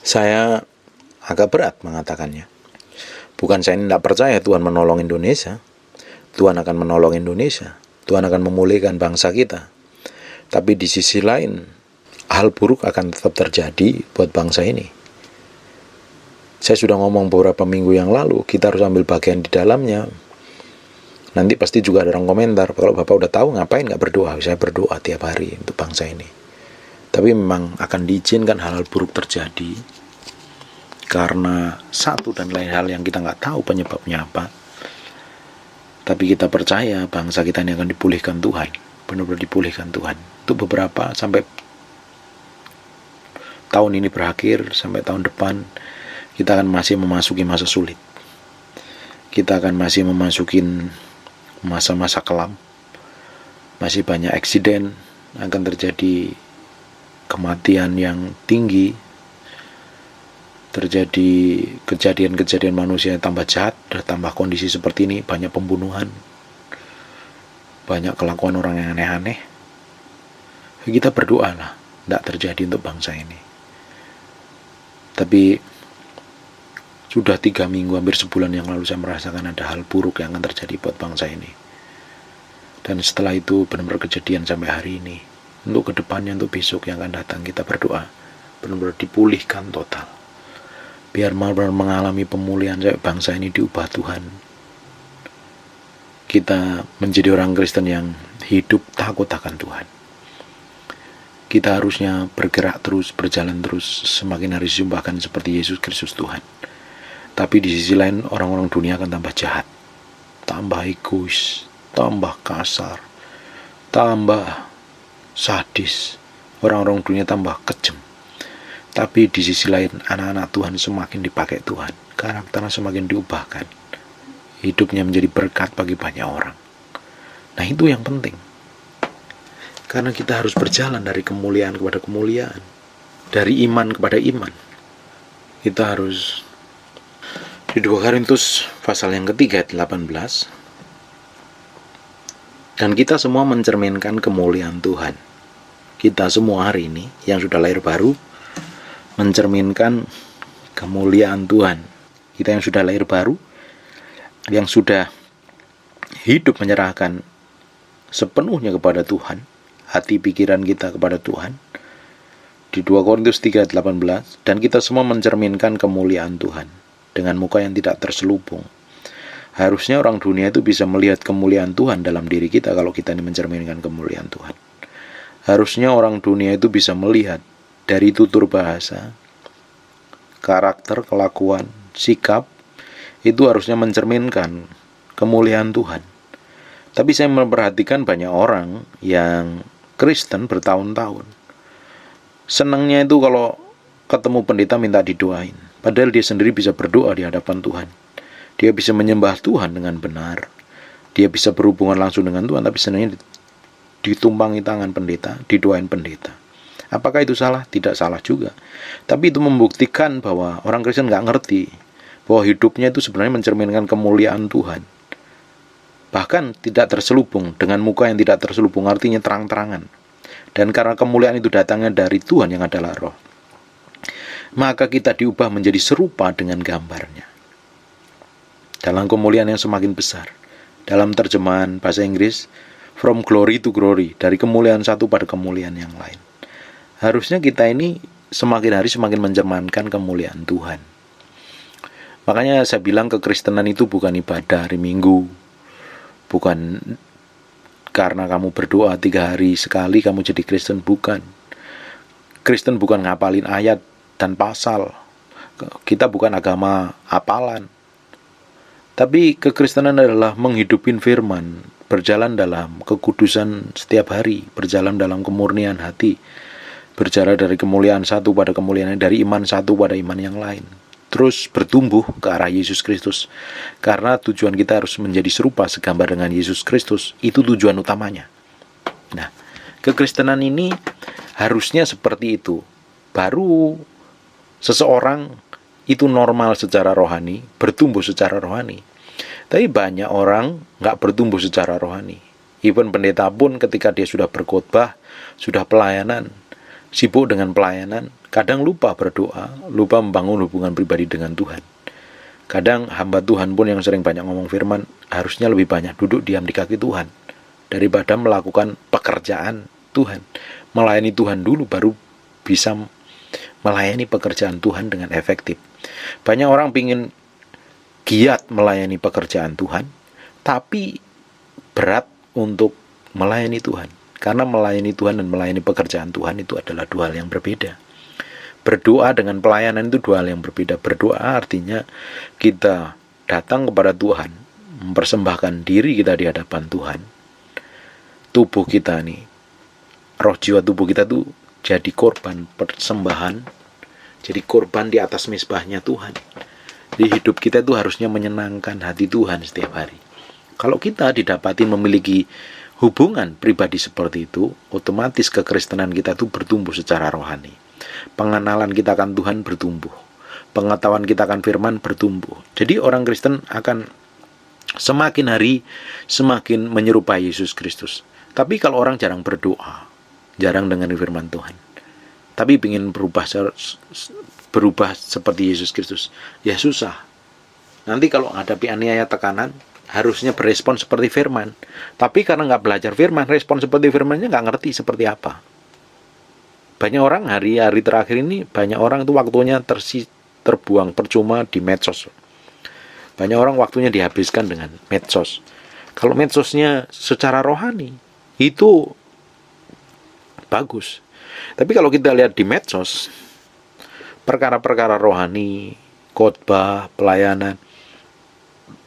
Saya agak berat mengatakannya. Bukan saya tidak percaya Tuhan menolong Indonesia. Tuhan akan menolong Indonesia. Tuhan akan memulihkan bangsa kita. Tapi di sisi lain, hal buruk akan tetap terjadi buat bangsa ini. Saya sudah ngomong beberapa minggu yang lalu, kita harus ambil bagian di dalamnya. Nanti pasti juga ada orang komentar, kalau Bapak udah tahu ngapain gak berdoa? Saya berdoa tiap hari untuk bangsa ini. Tapi memang akan diizinkan hal-hal buruk terjadi karena satu dan lain hal yang kita nggak tahu penyebabnya apa. Tapi kita percaya bangsa kita ini akan dipulihkan Tuhan, benar-benar dipulihkan Tuhan. Untuk beberapa sampai tahun ini berakhir, sampai tahun depan kita akan masih memasuki masa sulit. Kita akan masih memasukin masa-masa kelam. Masih banyak eksiden, akan terjadi kematian yang tinggi, terjadi kejadian-kejadian manusia yang tambah jahat, dan tambah kondisi seperti ini, banyak pembunuhan, banyak kelakuan orang yang aneh-aneh. Kita berdoalah tidak terjadi untuk bangsa ini. Tapi sudah 3 minggu, hampir sebulan yang lalu saya merasakan ada hal buruk yang akan terjadi buat bangsa ini. Dan setelah itu benar-benar kejadian sampai hari ini. Untuk kedepannya, untuk besok yang akan datang, kita berdoa benar-benar dipulihkan total. Biar benar-benar mengalami pemulihan, bangsa ini diubah Tuhan. Kita menjadi orang Kristen yang hidup takut akan Tuhan. Kita harusnya bergerak terus, berjalan terus, semakin hari bahkan seperti Yesus Kristus Tuhan. Tapi di sisi lain, orang-orang dunia akan tambah jahat, tambah egois, tambah kasar, tambah sadis. Orang-orang dunia tambah kejam. Tapi di sisi lain, anak-anak Tuhan semakin dipakai Tuhan, karakternya semakin diubahkan, hidupnya menjadi berkat bagi banyak orang. Nah, itu yang penting. Karena kita harus berjalan dari kemuliaan kepada kemuliaan, dari iman kepada iman. Kita harus di 2 Korintus pasal yang ketiga 18. Dan kita semua mencerminkan kemuliaan Tuhan. Kita semua hari ini yang sudah lahir baru mencerminkan kemuliaan Tuhan. Kita yang sudah lahir baru, yang sudah hidup menyerahkan sepenuhnya kepada Tuhan, hati pikiran kita kepada Tuhan. Di 2 Korintus 3:18, dan kita semua mencerminkan kemuliaan Tuhan dengan muka yang tidak terselubung. Harusnya orang dunia itu bisa melihat kemuliaan Tuhan dalam diri kita kalau kita ini mencerminkan kemuliaan Tuhan. Harusnya orang dunia itu bisa melihat dari tutur bahasa, karakter, kelakuan, sikap, itu harusnya mencerminkan kemuliaan Tuhan. Tapi saya memperhatikan banyak orang yang Kristen bertahun-tahun. Senangnya itu kalau ketemu pendeta minta didoain. Padahal dia sendiri bisa berdoa di hadapan Tuhan. Dia bisa menyembah Tuhan dengan benar. Dia bisa berhubungan langsung dengan Tuhan, tapi senangnya ditumpangi tangan pendeta, didoain pendeta. Apakah itu salah? Tidak salah juga. Tapi itu membuktikan bahwa orang Kristen nggak ngerti bahwa hidupnya itu sebenarnya mencerminkan kemuliaan Tuhan. Bahkan tidak terselubung, dengan muka yang tidak terselubung, artinya terang-terangan. Dan karena kemuliaan itu datangnya dari Tuhan yang adalah Roh, maka kita diubah menjadi serupa dengan gambarnya. Dalam kemuliaan yang semakin besar. Dalam terjemahan bahasa Inggris, from glory to glory, dari kemuliaan satu pada kemuliaan yang lain. Harusnya kita ini semakin hari semakin mencerminkan kemuliaan Tuhan. Makanya saya bilang kekristenan itu bukan ibadah hari Minggu, bukan karena kamu berdoa 3 hari sekali kamu jadi Kristen, bukan. Kristen bukan ngapalin ayat dan pasal. Kita bukan agama hafalan. Tapi kekristenan adalah menghidupin firman, berjalan dalam kekudusan setiap hari, berjalan dalam kemurnian hati, berjalan dari kemuliaan satu pada kemuliaan, dari iman satu pada iman yang lain, terus bertumbuh ke arah Yesus Kristus. Karena tujuan kita harus menjadi serupa segambar dengan Yesus Kristus, itu tujuan utamanya. Nah, kekristenan ini harusnya seperti itu. Baru seseorang itu normal secara rohani, bertumbuh secara rohani. Tapi banyak orang gak bertumbuh secara rohani. Even pendeta pun ketika dia sudah berkhotbah, sudah pelayanan, sibuk dengan pelayanan, kadang lupa berdoa, lupa membangun hubungan pribadi dengan Tuhan. Kadang hamba Tuhan pun yang sering banyak ngomong firman, harusnya lebih banyak duduk diam di kaki Tuhan daripada melakukan pekerjaan Tuhan. Melayani Tuhan dulu baru bisa melayani pekerjaan Tuhan dengan efektif. Banyak orang pingin giat melayani pekerjaan Tuhan, tapi berat untuk melayani Tuhan. Karena melayani Tuhan dan melayani pekerjaan Tuhan itu adalah dua hal yang berbeda. Berdoa dengan pelayanan itu dua hal yang berbeda. Berdoa artinya kita datang kepada Tuhan, mempersembahkan diri kita di hadapan Tuhan. Tubuh kita nih, roh jiwa tubuh kita tuh jadi korban persembahan, jadi korban di atas mezbahnya Tuhan. Di hidup kita itu harusnya menyenangkan hati Tuhan setiap hari. Kalau kita didapati memiliki hubungan pribadi seperti itu, otomatis kekristenan kita itu bertumbuh secara rohani. Pengenalan kita akan Tuhan bertumbuh. Pengetahuan kita akan firman bertumbuh. Jadi orang Kristen akan semakin hari semakin menyerupai Yesus Kristus. Tapi kalau orang jarang berdoa, jarang dengar firman Tuhan, tapi ingin berubah seperti Yesus Kristus, ya susah. Nanti kalau hadapi aniaya tekanan, harusnya berespon seperti firman. Tapi karena nggak belajar firman, respon seperti firmannya nggak ngerti seperti apa. Banyak orang hari-hari terakhir ini, banyak orang itu waktunya terbuang percuma di medsos. Banyak orang waktunya dihabiskan dengan medsos. Kalau medsosnya secara rohani, itu bagus. Tapi kalau kita lihat di medsos, perkara-perkara rohani, khotbah, pelayanan,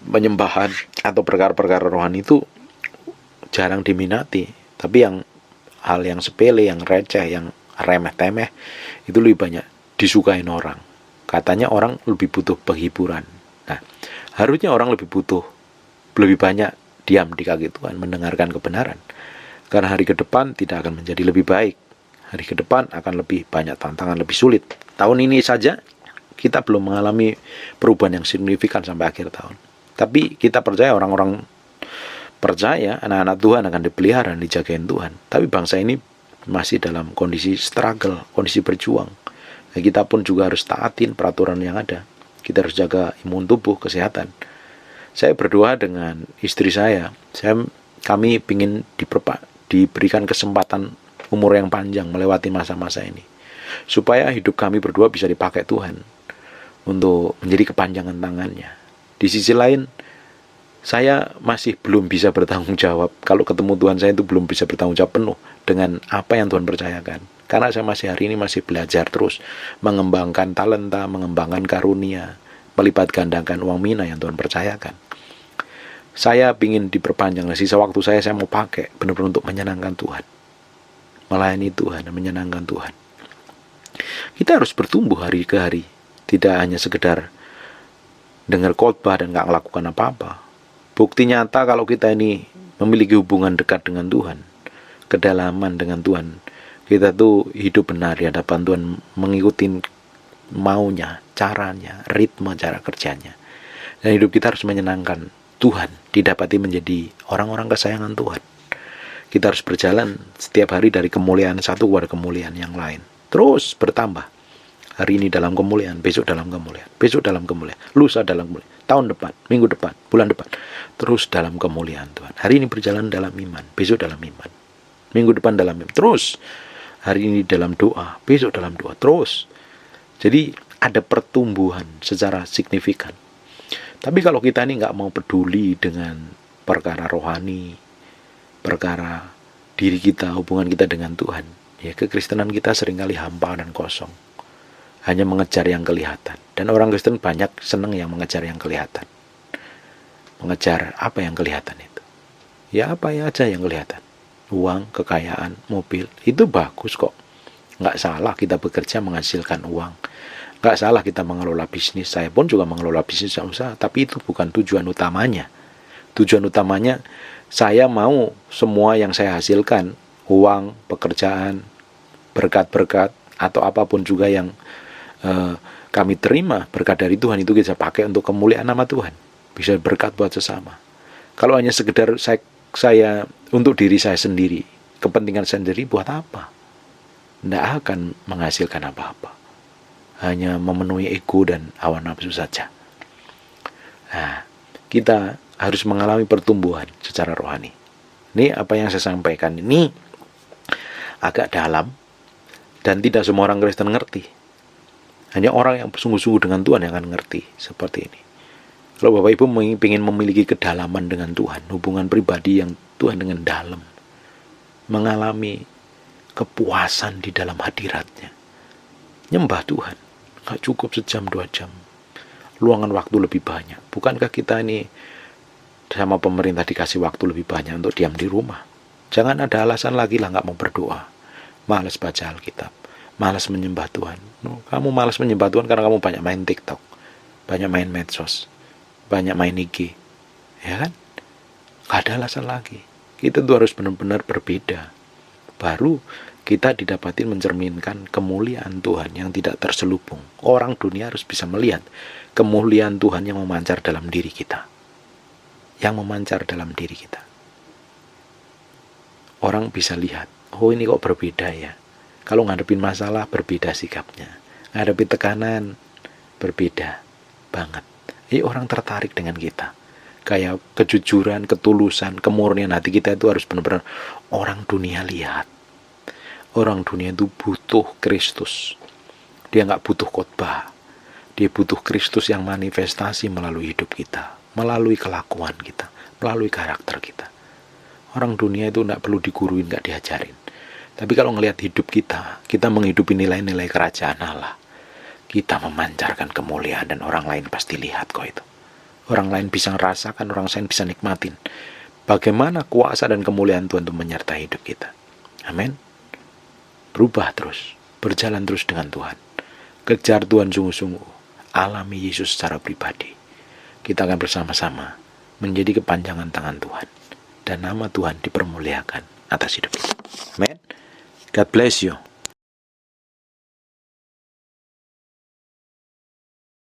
penyembahan, atau perkara-perkara rohani itu jarang diminati. Tapi hal yang sepele, yang receh, yang remeh-temeh, itu lebih banyak disukain orang. Katanya orang lebih butuh penghiburan. Nah, harusnya orang lebih banyak diam di kaki Tuhan, mendengarkan kebenaran. Karena hari ke depan tidak akan menjadi lebih baik. Hari ke depan akan lebih banyak tantangan, lebih sulit. Tahun ini saja kita belum mengalami perubahan yang signifikan sampai akhir tahun. Tapi kita percaya, orang-orang percaya anak-anak Tuhan akan dipelihara dan dijagain Tuhan. Tapi bangsa ini masih dalam kondisi struggle, kondisi berjuang. Nah, kita pun juga harus taatin peraturan yang ada. Kita harus jaga imun tubuh, kesehatan. Saya berdoa dengan istri saya. Kami ingin diberikan kesempatan umur yang panjang melewati masa-masa ini, supaya hidup kami berdua bisa dipakai Tuhan untuk menjadi kepanjangan tangannya. Di sisi lain, saya masih belum bisa bertanggung jawab. Kalau ketemu Tuhan, saya itu belum bisa bertanggung jawab penuh dengan apa yang Tuhan percayakan. Karena saya masih hari ini masih belajar terus mengembangkan talenta, mengembangkan karunia, melipat gandakan uang mina yang Tuhan percayakan. Saya ingin diperpanjang, sisa waktu saya mau pakai benar-benar untuk menyenangkan Tuhan, melayani Tuhan dan menyenangkan Tuhan. Kita harus bertumbuh hari ke hari, tidak hanya sekedar dengar khotbah dan nggak melakukan apa-apa. Bukti nyata kalau kita ini memiliki hubungan dekat dengan Tuhan, kedalaman dengan Tuhan, kita tuh hidup benar di hadapan Tuhan, mengikuti maunya, caranya, ritme cara kerjanya. Dan hidup kita harus menyenangkan Tuhan, didapati menjadi orang-orang kesayangan Tuhan. Kita harus berjalan setiap hari dari kemuliaan satu kepada kemuliaan yang lain. Terus bertambah. Hari ini dalam kemuliaan, besok dalam kemuliaan, besok dalam kemuliaan, lusa dalam kemuliaan, tahun depan, minggu depan, bulan depan. Terus dalam kemuliaan Tuhan. Hari ini berjalan dalam iman, besok dalam iman, minggu depan dalam iman. Terus hari ini dalam doa, besok dalam doa. Terus. Jadi ada pertumbuhan secara signifikan. Tapi kalau kita ini nggak mau peduli dengan perkara rohani, perkara diri kita, hubungan kita dengan Tuhan, ya kekristenan kita seringkali hampa dan kosong. Hanya mengejar yang kelihatan. Dan orang Kristen banyak senang yang mengejar yang kelihatan. Mengejar apa yang kelihatan itu? Ya apa ya aja yang kelihatan. Uang, kekayaan, mobil, itu bagus kok. Nggak salah kita bekerja menghasilkan uang. Nggak salah kita mengelola bisnis. Saya pun juga mengelola bisnis usaha. Tapi itu bukan tujuan utamanya. Tujuan utamanya, saya mau semua yang saya hasilkan, uang, pekerjaan, berkat-berkat, atau apapun juga yang kami terima berkat dari Tuhan, itu kita pakai untuk kemuliaan nama Tuhan. Bisa berkat buat sesama. Kalau hanya sekedar saya untuk diri saya sendiri, kepentingan saya sendiri, buat apa? tidak akan menghasilkan apa-apa. Hanya memenuhi ego dan hawa nafsu saja. Nah, kita harus mengalami pertumbuhan secara rohani. Ini apa yang saya sampaikan ini agak dalam dan tidak semua orang Kristen ngerti. Hanya orang yang bersungguh-sungguh dengan Tuhan yang akan ngerti seperti ini. Kalau Bapak Ibu ingin memiliki kedalaman dengan Tuhan, hubungan pribadi yang Tuhan dengan dalam, mengalami kepuasan di dalam hadiratnya, nyembah Tuhan, gak cukup sejam 2 jam, luangan waktu lebih banyak. Bukankah kita ini sama pemerintah dikasih waktu lebih banyak untuk diam di rumah? Jangan ada alasan lagi lah gak mau berdoa, malas baca Alkitab, malas menyembah Tuhan. Kamu malas menyembah Tuhan karena kamu banyak main TikTok, banyak main medsos, banyak main IG, ya kan? Gak ada alasan lagi. Kita tuh harus benar-benar berbeda. Baru kita didapatin mencerminkan kemuliaan Tuhan yang tidak terselubung. Orang dunia harus bisa melihat kemuliaan Tuhan yang memancar dalam diri kita. Yang memancar dalam diri kita. Orang bisa lihat, oh ini kok berbeda ya. Kalau ngadepin masalah berbeda sikapnya. Ngadepin tekanan berbeda banget. Orang tertarik dengan kita. Kayak kejujuran, ketulusan, kemurnian hati kita itu harus benar-benar orang dunia lihat. Orang dunia itu butuh Kristus. Dia nggak butuh khotbah. Dia butuh Kristus yang manifestasi melalui hidup kita, melalui kelakuan kita, melalui karakter kita. Orang dunia itu nggak perlu diguruin, nggak diajarin. Tapi kalau ngelihat hidup kita, kita menghidupi nilai-nilai kerajaan Allah. Kita memancarkan kemuliaan dan orang lain pasti lihat kok itu. Orang lain bisa merasakan, orang lain bisa nikmatin bagaimana kuasa dan kemuliaan Tuhan itu menyertai hidup kita. Amin. Berubah terus, berjalan terus dengan Tuhan. Kejar Tuhan sungguh-sungguh, alami Yesus secara pribadi. Kita akan bersama-sama menjadi kepanjangan tangan Tuhan, dan nama Tuhan dipermuliakan atas hidup kita. Amin. God bless you.